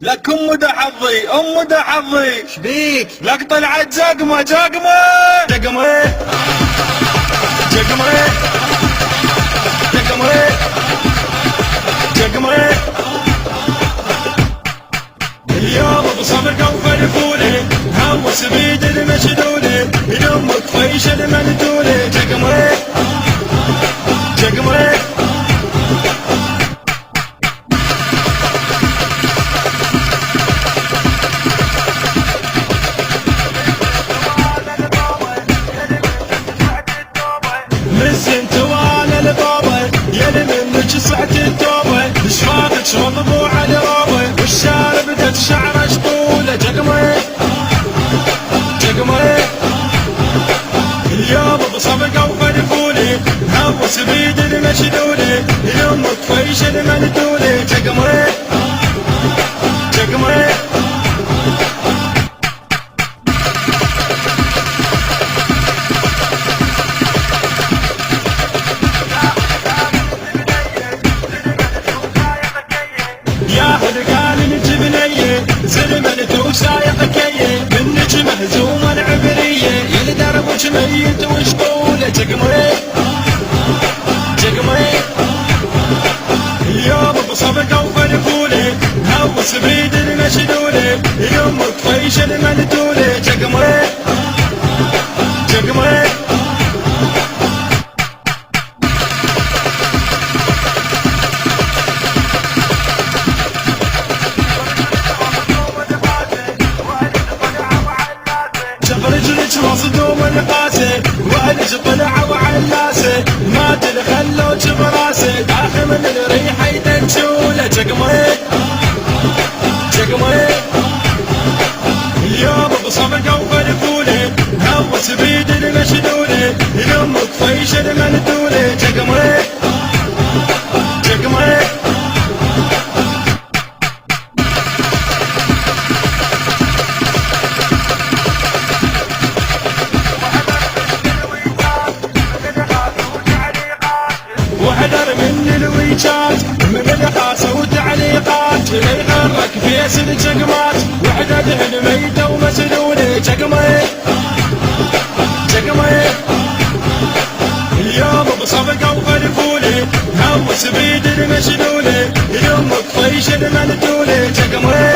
لك ده حظي ده حظي. شبيك؟ لك طلعت زقمة زقمة زقمة زقمة زقمة زقمة. اليوم بصبر قوفل فولي هوس بيد المشلولي يمك فيش المندولي زقمة زقمة. مسنت وانا البابا يلي منك صعت التوبه شفاقك مطبوع على رابه والشارب بدت شعره شطوله جقمه جقمه. اليوم بصفقه وفلفولي هوس بيد المشلولي يمك فيش المندولي جقمه جقمه. يا هلقان الجبنية زلمنت وسايق كيه منك مهزومة العبرية يلي دربك ميت وشطولة جقمي جقمي. اليوم بصفقة وفلفولي هوس بيد المشلولي يمك فيش المندولي جقمي جقمي. رجلك مصدوم القاسي وعلج طلع وعلاسي ما تدخلوش براسي داخل من الريحة يدنشوله جقمي جقمي. اليوم بصفقة وفلفولي هوس بيد المشلولي يمك فيش المندولي جقمي جقمي. واحذر من الويجات من الخاصة وتعليقات يغرك فيس الجقمات وحدة الميتة ومسلولة جقمي جقمي. اليوم بصفقة وفلفولي هوس بيد المشلولي يمك فيش المندولي جقمي